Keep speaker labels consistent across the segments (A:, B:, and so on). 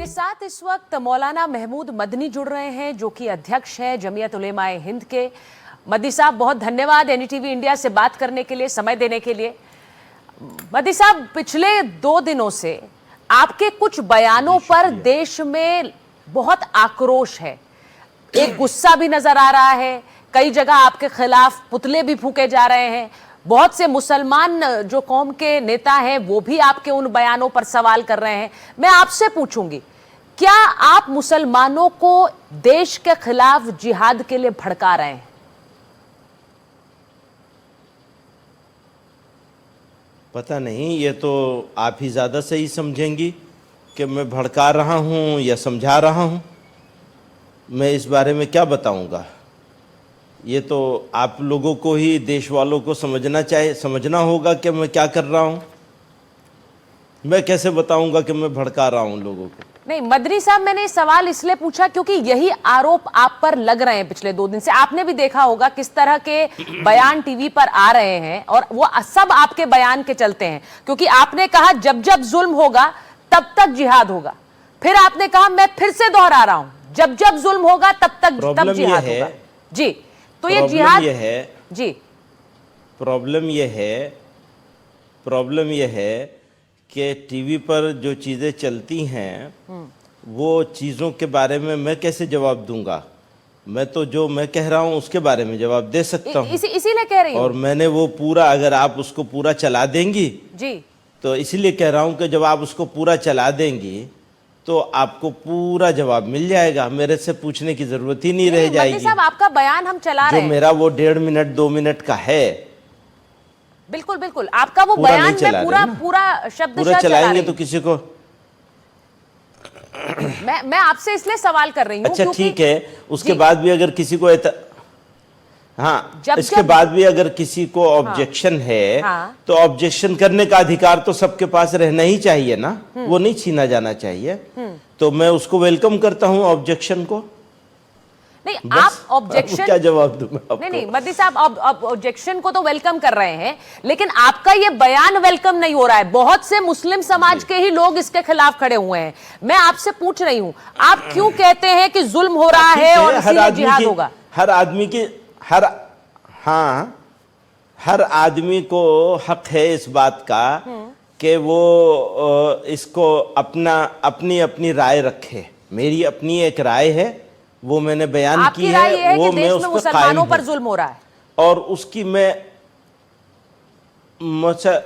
A: मेरे साथ इस वक्त मौलाना महमूद मदनी जुड़ रहे हैं, जो कि अध्यक्ष हैं जमीयत उलेमाए हिंद के। मदनी साहब, बहुत धन्यवाद एनडीटीवी इंडिया से बात करने के लिए, समय देने के लिए। मदनी साहब, पिछले 2 दिनों से आपके कुछ बयानों पर देश में बहुत आक्रोश है, एक गुस्सा भी नजर आ रहा है, कई जगह आपके खिलाफ पुतले भी फूके जा रहे हैं। बहुत से मुसलमान जो कौम के नेता हैं वो भी आपके उन बयानों पर सवाल कर रहे हैं। मैं आपसे पूछूंगी, क्या आप मुसलमानों को देश के खिलाफ जिहाद के लिए भड़का रहे हैं?
B: पता नहीं, ये तो आप ही ज़्यादा सही समझेंगी कि मैं भड़का रहा हूँ या समझा रहा हूँ। मैं इस बारे में क्या बताऊँगा? ये तो आप लोगों को ही, देश वालों को समझना होगा कि मैं क्या कर रहा हूँ। मैं कैसे बताऊँगा कि मैं भड़का रहा हूँ लोगों को?
A: नहीं मदनी साहब, मैंने ये सवाल इसलिए पूछा क्योंकि यही आरोप आप पर लग रहे हैं पिछले 2 दिन से। आपने भी देखा होगा किस तरह के बयान टीवी पर आ रहे हैं, और वो सब आपके बयान के चलते हैं। क्योंकि आपने कहा जब जब जुल्म होगा तब तक जिहाद होगा, फिर आपने कहा, मैं फिर से दोहरा रहा हूं, जब जब जुल्म होगा तब जिहाद होगा। जी, तो ये जिहाद जी,
B: प्रॉब्लम ये है कि टीवी पर जो चीज़ें चलती हैं वो चीज़ों के बारे में मैं कैसे जवाब दूंगा? मैं तो जो मैं कह रहा हूं उसके बारे में जवाब दे सकता हूं।
A: इसीलिए कह रही हूं।
B: और मैंने वो पूरा, अगर आप उसको पूरा चला देंगी
A: जी,
B: तो इसीलिए कह रहा हूं कि जब आप उसको पूरा चला देंगी तो आपको पूरा जवाब मिल जाएगा, मेरे से पूछने की जरूरत ही नहीं रह जाएगी।
A: साहब, आपका बयान हम चला रहे हैं,
B: जो मेरा वो 1.5 मिनट 2 मिनट का है।
A: बिल्कुल बिल्कुल, आपका वो बयान में पूरा शब्दशः
B: चलाएंगे तो किसी को
A: मैं आपसे इसलिए सवाल कर रही हूँ।
B: अच्छा ठीक है, उसके बाद भी अगर किसी को इसके बाद भी अगर किसी को ऑब्जेक्शन है तो ऑब्जेक्शन करने का अधिकार तो सबके पास रहना ही चाहिए ना, वो नहीं छीना जाना चाहिए। तो मैं उसको वेलकम करता हूँ ऑब्जेक्शन को।
A: नहीं, आप ऑब्जेक्शन
B: क्या जवाब दूं मैं आपको?
A: नहीं मदनी साहब, आप ऑब्जेक्शन को तो वेलकम कर रहे हैं, लेकिन आपका ये बयान वेलकम नहीं हो रहा है। बहुत से मुस्लिम समाज के ही लोग इसके खिलाफ खड़े हुए हैं। मैं आपसे पूछ रही हूं, आप क्यों कहते हैं कि जुल्म हो रहा है और इसीलिए जिहाद होगा?
B: हर आदमी को हक है इस बात का कि वो इसको अपनी राय रखे। मेरी अपनी एक राय है, वो मैंने बयान की है, वो मैं उस पर
A: मुसलमानों पर जुल्म हो रहा है
B: और उसकी मैं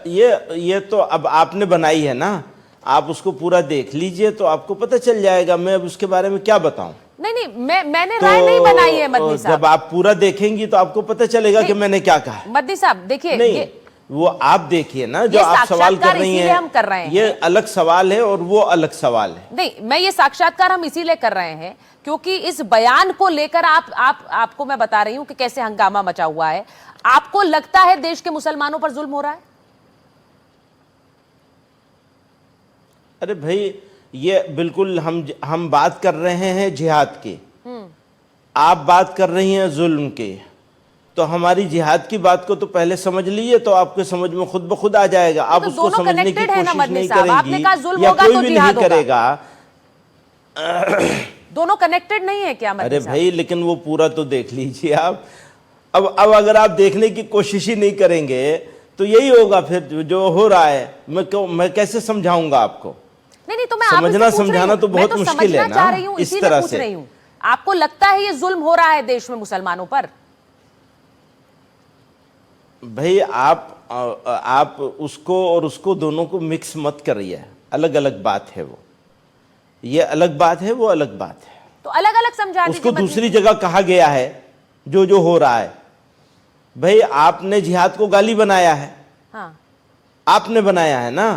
B: ये तो अब आपने बनाई है ना, आप उसको पूरा देख लीजिए तो आपको पता चल जाएगा। मैं अब उसके बारे में क्या बताऊं?
A: नहीं, मैंने राय नहीं बनाई है मदनी साहब।
B: जब आप पूरा देखेंगी तो आपको पता चलेगा कि मैंने क्या कहा।
A: मदनी साहब देखिए,
B: नहीं वो आप देखिए ना, जो आप सवाल कर रही हैं,
A: हम कर रहे हैं,
B: ये अलग सवाल है और वो अलग सवाल है।
A: नहीं, मैं ये साक्षात्कार हम इसीलिए कर रहे हैं क्योंकि इस बयान को लेकर आपको मैं बता रही हूं कि कैसे हंगामा मचा हुआ है। आपको लगता है देश के मुसलमानों पर जुल्म हो रहा है?
B: अरे भाई, ये बिल्कुल हम बात कर रहे हैं जिहाद की, आप बात कर रही हैं जुल्म की, तो हमारी जिहाद की बात को तो पहले समझ लीजिए, तो आपके समझ में खुद ब खुद आ जाएगा। आप उसको समझने की कोशिश नहीं करेंगी या कोई भी नहीं करेगा।
A: दोनों कनेक्टेड नहीं है क्या?
B: अरे भाई, लेकिन वो पूरा तो देख लीजिए आप। अब अगर आप देखने की कोशिश ही नहीं करेंगे तो यही होगा फिर जो हो रहा है। मैं कैसे समझाऊंगा आपको?
A: नहीं, तो मैं
B: समझना समझाना तो बहुत मुश्किल है ना इस तरह से।
A: आपको लगता है ये जुल्म हो रहा है देश में मुसलमानों पर?
B: भाई आप उसको और उसको दोनों को मिक्स मत करिए। अलग अलग बात है वो, ये अलग बात है, वो अलग बात है।
A: तो अलग अलग समझा दीजिए।
B: उसको दूसरी जगह कहा गया है जो हो रहा है। भाई आपने जिहाद को गाली बनाया है।
A: हाँ,
B: आपने बनाया है ना,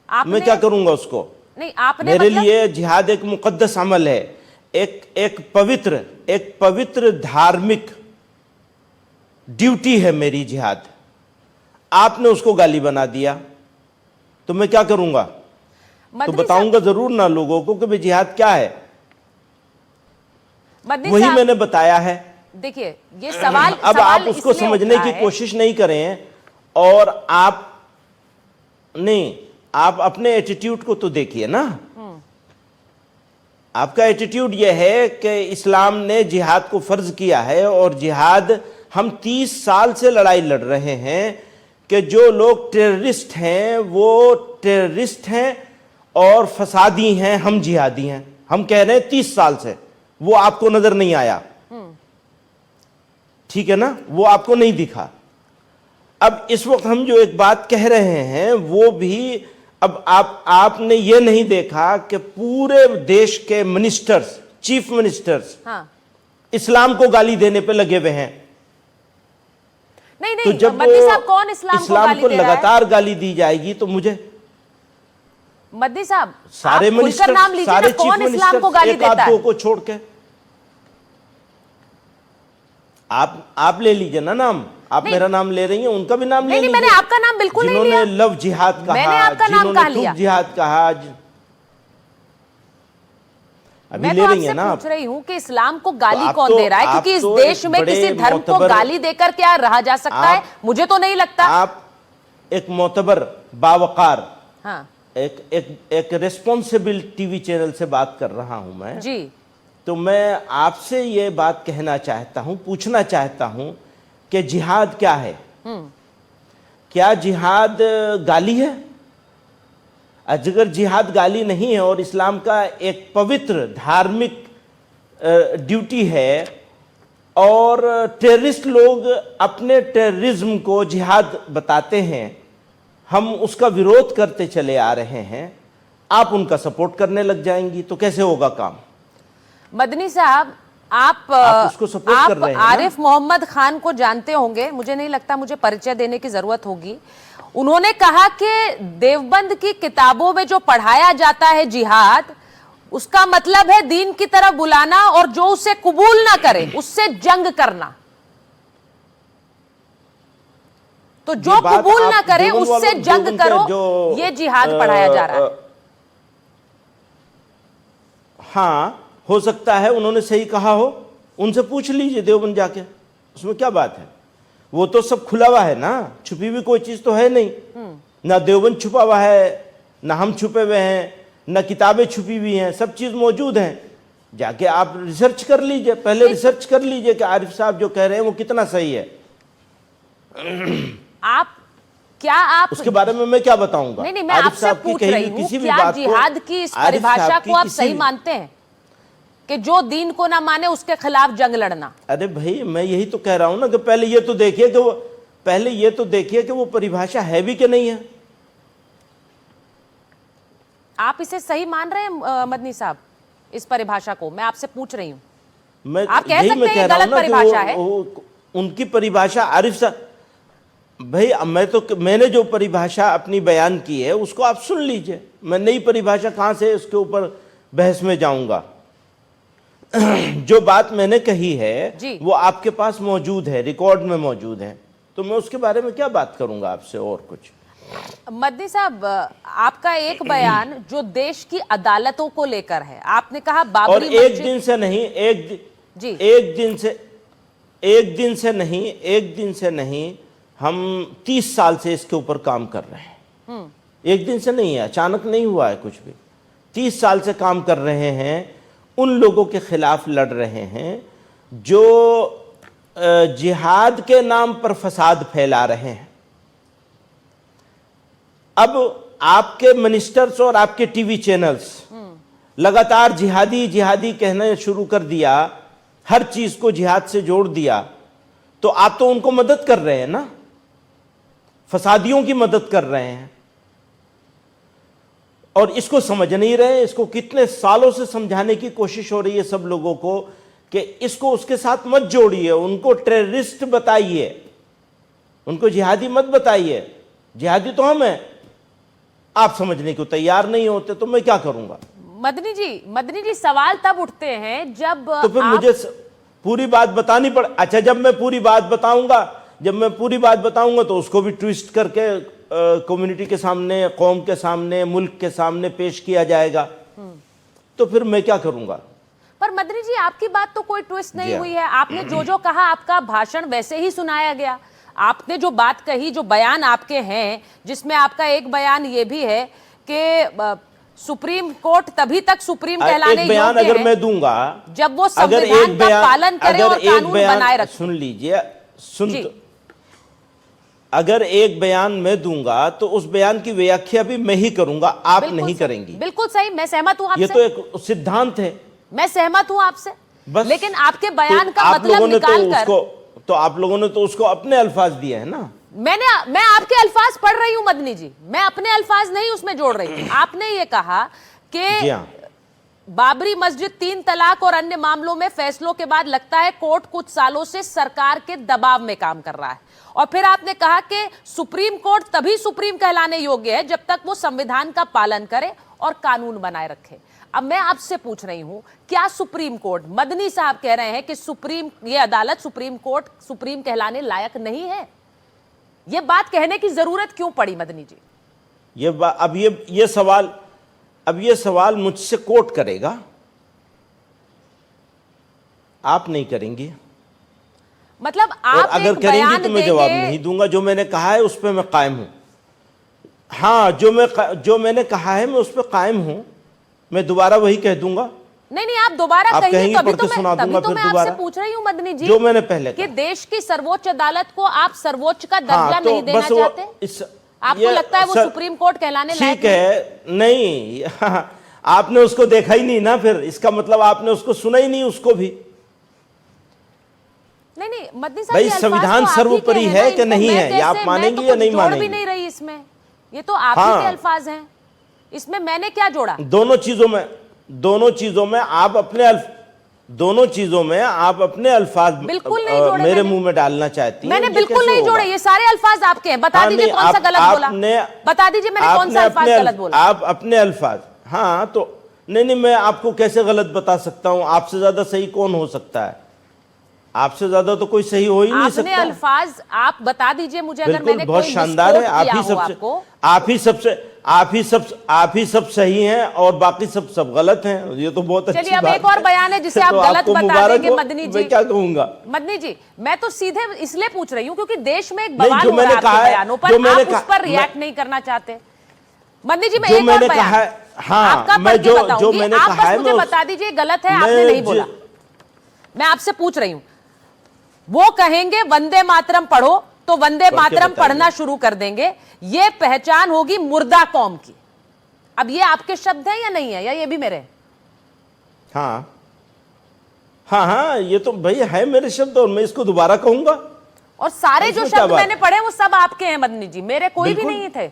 B: मैं क्या करूंगा उसको?
A: नहीं, आपने
B: मेरे लिए जिहाद एक मुकद्दस अमल है, एक पवित्र धार्मिक ड्यूटी है मेरी जिहाद। आपने उसको गाली बना दिया तो मैं क्या करूंगा? तो बताऊंगा जरूर ना लोगों को कि भाई जिहाद क्या है। वही मैंने बताया है।
A: देखिए, ये सवाल
B: अब आप उसको समझने की कोशिश नहीं करें और आप अपने एटीट्यूड को तो देखिए ना। आपका एटीट्यूड यह है कि इस्लाम ने जिहाद को फर्ज किया है, और जिहाद हम 30 साल से लड़ाई लड़ रहे हैं कि जो लोग टेररिस्ट हैं वो टेररिस्ट हैं और फसादी हैं, हम जिहादी हैं। हम कह रहे हैं 30 साल से, वो आपको नजर नहीं आया, ठीक है ना, वो आपको नहीं दिखा। अब इस वक्त हम जो एक बात कह रहे हैं वो भी, अब आपने ये नहीं देखा कि पूरे देश के मिनिस्टर्स, चीफ मिनिस्टर्स,
A: हाँ।
B: इस्लाम को गाली देने पे लगे हुए हैं।
A: नहीं
B: तो
A: नहीं,
B: जब
A: मद्दी साहब कौन इस्लाम को गाली
B: को
A: दे रहा है?
B: लगातार गाली दी जाएगी तो मुझे
A: मद्दी साहब
B: सारे
A: आप खुलकर
B: मिनिस्टर,
A: नाम लीजिए
B: सारे
A: ना,
B: चीफ
A: कौन इस्लाम को
B: मिनिस्टर
A: गाली
B: एक आध
A: देता
B: दो
A: है?
B: को छोड़ के आप ले लीजिए ना नाम। आप मेरा नाम ले रही हैं, उनका भी नाम ले
A: नहीं,
B: लीजिए।
A: मैंने आपका नाम बिल्कुल नहीं लिया।
B: जिन्होंने लव जिहाद कहा,
A: मैंने आपका नाम
B: जिन्होंने
A: कहा लिया?
B: खूब जिहाद कहा, अभी
A: मैं
B: ले
A: तो
B: रही है
A: आपसे
B: ना
A: पूछ रही हूँ कि इस्लाम को गाली
B: आप
A: कौन
B: तो-
A: दे रहा है,
B: आप
A: क्योंकि इस
B: तो
A: देश
B: एक
A: में
B: बड़े
A: किसी धर्म को
B: मोतबर-
A: गाली देकर क्या रहा जा सकता है? मुझे तो नहीं लगता।
B: आप एक मोतबर, बावकार,
A: हाँ
B: एक रेस्पॉन्सिबल टीवी चैनल से बात कर रहा हूं मैं
A: जी।
B: तो मैं आपसे ये बात कहना चाहता हूं, पूछना चाहता हूं कि जिहाद क्या है? क्या जिहाद गाली है? अगर जिहाद गाली नहीं है और इस्लाम का एक पवित्र धार्मिक ड्यूटी है, और टेररिस्ट लोग अपने टेररिज्म को जिहाद बताते हैं, हम उसका विरोध करते चले आ रहे हैं, आप उनका सपोर्ट करने लग जाएंगी तो कैसे होगा काम?
A: मदनी साहब आप
B: उसको सपोर्ट कर रहे हैं ना?
A: आरिफ मोहम्मद खान को जानते होंगे, मुझे नहीं लगता मुझे परिचय देने की जरूरत होगी। उन्होंने कहा कि देवबंद की किताबों में जो पढ़ाया जाता है जिहाद, उसका मतलब है दीन की तरफ बुलाना, और जो उसे कबूल ना करे उससे जंग करना। तो जो कबूल ना करे उससे जंग करो, ये जिहाद पढ़ाया जा रहा है।
B: हाँ, हो सकता है उन्होंने सही कहा हो, उनसे पूछ लीजिए देवबंद जाके, उसमें क्या बात है? वो तो सब खुला हुआ है ना, छुपी हुई कोई चीज तो है नहीं। ना देवबंद छुपा हुआ है, ना हम छुपे हुए हैं, ना किताबें छुपी हुई हैं, सब चीज मौजूद हैं। जाके आप रिसर्च कर लीजिए, पहले रिसर्च कर लीजिए कि आरिफ साहब जो कह रहे हैं वो कितना सही है।
A: आप
B: उसके बारे में मैं क्या बताऊंगा?
A: नहीं, मैं आपसे पूछ रही हूँ, क्या जिहाद की इस परिभाषा को आप सही मानते हैं कि जो दीन को ना माने उसके खिलाफ जंग लड़ना?
B: अरे भाई, मैं यही तो कह रहा हूं ना कि पहले ये तो देखिए कि वो परिभाषा है भी कि नहीं है।
A: आप इसे सही मान रहे हैं मदनी साहब, इस परिभाषा को? मैं आपसे पूछ रही हूँ।
B: मैं
A: आप कह
B: यही
A: सकते
B: मैं
A: हैं
B: कह
A: ये
B: रहा हूं
A: गलत
B: ना कि
A: परिभाषा है।
B: उनकी परिभाषा आरिफ साहब, भाई मैंने जो परिभाषा अपनी बयान की है उसको आप सुन लीजिए। मैं नई परिभाषा कहां से उसके ऊपर बहस में जाऊंगा? जो बात मैंने कही है वो आपके पास मौजूद है, रिकॉर्ड में मौजूद है, तो मैं उसके बारे में क्या बात करूंगा आपसे और कुछ?
A: मदनी साहब, आपका एक बयान जो देश की अदालतों को लेकर है, आपने कहा बाबरी
B: और एक दिन से नहीं, एक दिन से नहीं, हम 30 साल से इसके ऊपर काम कर रहे हैं। एक दिन से नहीं है, अचानक नहीं हुआ है कुछ भी। 30 साल से काम कर रहे हैं, उन लोगों के खिलाफ लड़ रहे हैं जो जिहाद के नाम पर फसाद फैला रहे हैं। अब आपके मिनिस्टर्स और आपके टीवी चैनल्स लगातार जिहादी जिहादी कहना शुरू कर दिया, हर चीज को जिहाद से जोड़ दिया, तो आप तो उनको मदद कर रहे हैं ना, फसादियों की मदद कर रहे हैं, और इसको समझ नहीं रहे। इसको कितने सालों से समझाने की कोशिश हो रही है सब लोगों को कि इसको उसके साथ मत जोड़िए, उनको टेररिस्ट बताइए, उनको जिहादी मत बताइए, जिहादी तो हम हैं। आप समझने को तैयार नहीं होते तो मैं क्या करूंगा?
A: मदनी जी सवाल तब उठते हैं जब
B: तो फिर मुझे पूरी बात बतानी पड़। अच्छा, जब मैं पूरी बात बताऊंगा तो उसको भी ट्विस्ट करके कम्युनिटी के सामने, कौम के सामने, मुल्क के सामने पेश किया जाएगा, तो फिर मैं क्या करूंगा?
A: पर मदनी जी, आपकी बात तो कोई ट्विस्ट नहीं हुई है। आपने जो कहा, आपका भाषण वैसे ही सुनाया गया। आपने जो बात कही, जो बयान आपके हैं, जिसमें आपका एक बयान ये भी है कि सुप्रीम कोर्ट तभी तक सुप्रीम कहलाने
B: एक बयान
A: योग्य
B: अगर
A: है
B: मैं दूंगा,
A: जब वो
B: अगर
A: संविधान
B: एक
A: का
B: बयान,
A: पालन करे और
B: अगर एक
A: कानून बनाए
B: बयान,
A: रखे।
B: सुन लीजिए,
A: जी।
B: अगर एक बयान मैं दूंगा तो उस बयान की व्याख्या भी मैं ही करूंगा, आप नहीं करेंगी।
A: बिल्कुल सही, मैं सहमत हूं
B: ये
A: आपसे,
B: तो एक सिद्धांत है।
A: मैं सहमत हूं आपसे,
B: बस।
A: लेकिन आपके बयान
B: तो
A: का
B: आप
A: मतलब
B: लोगों ने
A: निकाल कर
B: तो आप लोगों ने तो उसको अपने अल्फाज दिए हैं ना।
A: मैं आपके अल्फाज पढ़ रही हूं मदनी जी, मैं अपने अल्फाज नहीं उसमें जोड़ रही थी। आपने ये कहा
B: जी
A: कि
B: हाँ,
A: बाबरी मस्जिद, 3 तलाक और अन्य मामलों में फैसलों के बाद लगता है कोर्ट कुछ सालों से सरकार के दबाव में काम कर रहा है। और फिर आपने कहा कि सुप्रीम कोर्ट तभी सुप्रीम कहलाने योग्य है जब तक वो संविधान का पालन करे और कानून बनाए रखे। अब मैं आपसे पूछ रही हूं, क्या सुप्रीम कोर्ट, मदनी साहब कह रहे हैं कि ये अदालत सुप्रीम कोर्ट सुप्रीम कहलाने लायक नहीं है, ये बात कहने की जरूरत क्यों पड़ी मदनी जी?
B: अब ये सवाल मुझसे कोर्ट करेगा, आप नहीं करेंगी।
A: मतलब
B: और
A: आप
B: अगर
A: एक
B: करेंगी
A: बयान
B: तो मैं जवाब
A: देंगे,
B: नहीं दूंगा। जो मैंने कहा है उस पर मैं कायम हूं। हाँ, जो मैंने कहा है मैं उस पर कायम हूं। मैं दोबारा वही कह दूंगा।
A: नहीं, आप दोबारा
B: आप
A: कहिए,
B: कहेंगी
A: तभी
B: पढ़
A: तो
B: के सुना
A: मैं
B: दूंगा फिर
A: आपसे
B: दोबारा।
A: पूछ रही हूँ मदनी जी,
B: जो मैंने पहले
A: कि
B: कहा।
A: देश की सर्वोच्च अदालत को आप सर्वोच्च का दर्जा
B: हाँ, तो
A: नहीं देना
B: बस वो
A: चाहते? आपको लगता है वो सुप्रीम कोर्ट कहलाने लायक
B: ठीक है? नहीं, आपने उसको देखा ही नहीं ना, फिर इसका मतलब आपने उसको सुना ही नहीं, उसको भी।
A: नहीं, मदनी साहब,
B: भाई,
A: ये अल्फाज
B: संविधान
A: तो आप ही
B: सर्वोपरि
A: के हैं
B: है
A: ना,
B: कि
A: इनको
B: नहीं
A: मैं
B: है, ये आप
A: कैसे-
B: मानेंगी
A: मैं
B: या
A: तो
B: नहीं
A: कुछ जोड़ भी
B: मानेंगी?
A: नहीं रही इसमें, ये तो आप ही
B: हाँ।
A: के अल्फाज हैं, इसमें मैंने क्या जोड़ा?
B: दोनों चीजों में आप अपने अल्फाज
A: बिल्कुल नहीं जोड़े
B: मेरे
A: मैंने।
B: मुंह में डालना चाहती हैं।
A: मैंने
B: ये
A: बिल्कुल
B: कैसे
A: नहीं
B: होगा?
A: जोड़े, ये सारे अल्फाज आपके हैं। बता
B: हाँ,
A: दीजिए
B: नहीं,
A: कौन सा गलत बोला, बता दीजिए मैंने कौन सा अल्फाज गलत बोला।
B: आप अपने अल्फाज, हाँ, तो नहीं, मैं आपको कैसे गलत बता सकता हूं? आपसे ज्यादा सही कौन हो सकता है? आपसे ज्यादा तो कोई सही हो ही नहीं
A: आपने
B: सकता।
A: अल्फाज आप बता दीजिए मुझे, अगर
B: बिल्कुल,
A: मैंने
B: बहुत
A: कोई
B: शानदार है।
A: मिसकोट किया हो आपको।
B: आप ही सब सही हैं और बाकी सब गलत हैं। ये तो बहुत अच्छी
A: चलिए, अब
B: बात
A: एक और बयान है जिसे आप
B: तो
A: गलत
B: आपको
A: बता
B: मुबारक
A: देंगे
B: हो।
A: मदनी जी।
B: मैं क्या कहूंगा?
A: मदनी जी, मैं तो सीधे इसलिए पूछ रही हूं क्योंकि देश में एक
B: नहीं,
A: बवाल
B: जो
A: हो रहा है
B: मैंने
A: आपके
B: कहा है,
A: बयानों पर,
B: जो मैंने
A: आप उस
B: कहा-
A: पर रिएक्ट नहीं करना चाहते। मदनी जी, मैं
B: जो
A: एक और
B: मैंने
A: बयान
B: कहा है, हाँ,
A: आपका
B: मैं
A: पढ़ के
B: जो
A: बताऊंगी,
B: मैंने
A: आप
B: कहा
A: बस
B: है
A: मुझे
B: मैं
A: बता दीजिए गलत है,
B: मैं
A: आपने नहीं
B: जो-
A: बोला। मैं आपसे पूछ रही हूं, वो कहेंगे वंदे मातरम पढ़ो तो वंदे मातरम
B: बताइए।
A: पढ़ना शुरू कर देंगे, ये पहचान होगी मुर्दा कौम की। अब ये आपके शब्द हैं या नहीं है, या ये भी मेरे?
B: हाँ, ये तो भाई है मेरे शब्द और मैं इसको दोबारा कहूंगा।
A: और सारे जो
B: इसमें क्या
A: शब्द
B: बात?
A: मैंने पढ़े वो सब आपके हैं मदनी जी, मेरे कोई भी
B: बिल्कुल।
A: नहीं थे।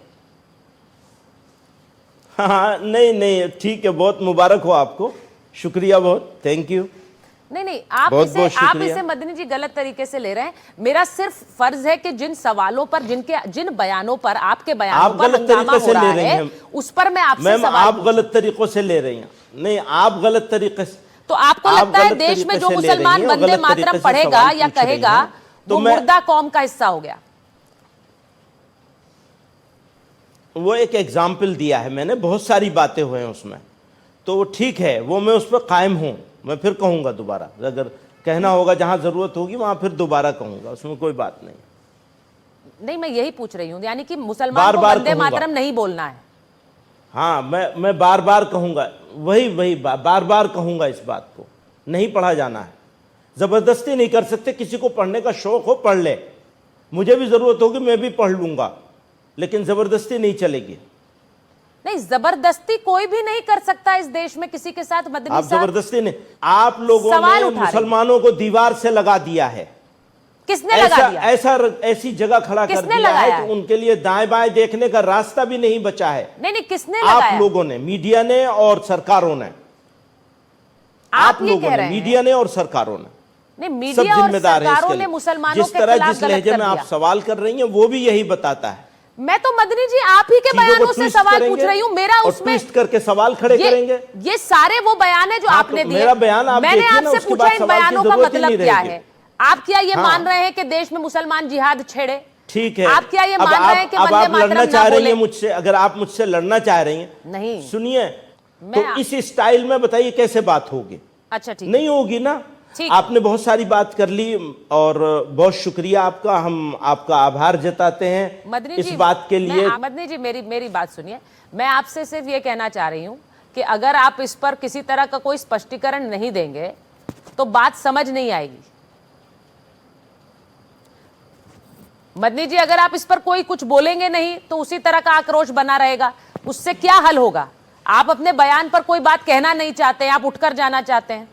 B: हाँ, नहीं, ठीक है, बहुत मुबारक हो आपको, शुक्रिया, बहुत थैंक यू।
A: नहीं, आप
B: बहुत
A: इसे
B: बहुत शुक्रिया।
A: मदनी जी गलत तरीके से ले रहे हैं। मेरा सिर्फ फर्ज है कि जिन सवालों पर, जिन बयानों पर, आपके बयानों
B: आप
A: पर
B: गलत
A: हंगामा
B: तरीके से
A: हो रहा
B: ले रही
A: है,
B: हैं।
A: उस पर मैं आपसे
B: मैम,
A: सवाल
B: आप
A: पूछूं।
B: गलत तरीकों से ले रही हैं। नहीं, आप गलत तरीके से,
A: तो आपको
B: आप
A: लगता है
B: गलत
A: देश में
B: तरीके
A: जो
B: से ले
A: मुसलमान
B: रही हैं और
A: वंदे
B: गलत तरीके
A: मातरम
B: से
A: पढ़ेगा
B: सवाल
A: या
B: पूछ रही
A: कहेगा
B: हैं। तो
A: वो
B: मैं-
A: मुर्दा कौम का हिस्सा हो गया।
B: वो एक एग्जाम्पल दिया है मैंने, बहुत सारी बातें हुए हैं उसमें, तो वो ठीक है, वो मैं उस पर कायम हूं। मैं फिर कहूंगा दोबारा, अगर कहना होगा जहां जरूरत होगी वहां फिर दोबारा कहूंगा, उसमें कोई बात नहीं।
A: नहीं, मैं यही पूछ रही हूँ, यानी कि मुसलमान को
B: बार-बार
A: वंदे
B: कहूंगा।
A: मातरम नहीं बोलना है।
B: हाँ, मैं बार बार कहूंगा, वही बार बार कहूंगा, इस बात को नहीं पढ़ा जाना है। जबरदस्ती नहीं कर सकते, किसी को पढ़ने का शौक हो पढ़ ले, मुझे भी जरूरत होगी मैं भी पढ़ लूंगा, लेकिन जबरदस्ती नहीं चलेगी।
A: नहीं, जबरदस्ती कोई भी नहीं कर सकता इस देश में किसी के साथ। मदनी
B: आप
A: साहब,
B: जबरदस्ती नहीं, आप लोगों
A: सवाल
B: ने
A: उठा रहे हैं।
B: मुसलमानों को दीवार से लगा दिया है।
A: किसने लगा दिया?
B: ऐसी जगह खड़ा कर
A: किसने
B: दिया
A: लगाया
B: है
A: है?
B: कि उनके लिए दाएं बाएं देखने का रास्ता भी नहीं बचा है।
A: नहीं, किसने लगाया?
B: आप लोगों ने, मीडिया ने और सरकारों ने,
A: आप ये
B: लोगों
A: कह
B: ने,
A: रहे हैं?
B: मीडिया ने और सरकारों ने,
A: नहीं,
B: सब
A: मीडिया और
B: जिम्मेदार हैं
A: सरकारों
B: इसके
A: ने
B: लिए।
A: मुसलमानों
B: जिस
A: के
B: तरह
A: खिलाफ
B: जिस
A: गलत
B: लहजे
A: कर
B: में आप
A: दिया।
B: सवाल कर रही हैं वो भी यही बताता है।
A: मैं तो मदनी जी आप ही के
B: चीजों को
A: बयानों से
B: ट्विस्ट
A: सवाल
B: करेंगे
A: पूछ रही हूँ। मेरा
B: और
A: उसमें
B: ट्विस्ट करके सवाल खड़े करेंगे।
A: ये सारे वो बयान है जो
B: हाँ,
A: आपने
B: तो
A: दिए।
B: मेरा बयान आप
A: मैंने
B: देखिए ना,
A: आपसे
B: उसके
A: पूछा
B: बाद
A: इन
B: सवाल की
A: बयानों का
B: जरूरत ही
A: मतलब
B: नहीं
A: क्या
B: रहेगी।
A: है। आप क्या ये
B: हाँ।
A: मान रहे हैं कि देश में मुसलमान जिहाद छेड़े?
B: ठीक है,
A: आप क्या ये
B: अब
A: मान रहे हैं कि
B: अब
A: वंदे
B: आप लड़ना
A: मातरम
B: चाह
A: ना
B: रही हैं
A: बोले?
B: मुझसे, अगर आप मुझसे लड़ना चाह रही हैं,
A: नहीं,
B: सुनिए,
A: मैं
B: तो इस स्टाइल में बताइए कैसे बात होगी?
A: अच्छा ठीक,
B: नहीं होगी ना।
A: ठीक।
B: आपने बहुत सारी बात कर ली और बहुत शुक्रिया आपका, हम आपका आभार जताते हैं
A: मदनी
B: इस
A: जी,
B: बात के लिए।
A: मदनी जी मेरी बात सुनिए, मैं आपसे सिर्फ ये कहना चाह रही हूं कि अगर आप इस पर किसी तरह का कोई स्पष्टीकरण नहीं देंगे तो बात समझ नहीं आएगी। मदनी जी, अगर आप इस पर कोई कुछ बोलेंगे नहीं तो उसी तरह का आक्रोश बना रहेगा, उससे क्या हल होगा? आप अपने बयान पर कोई बात कहना नहीं चाहते हैं, आप उठकर जाना चाहते हैं।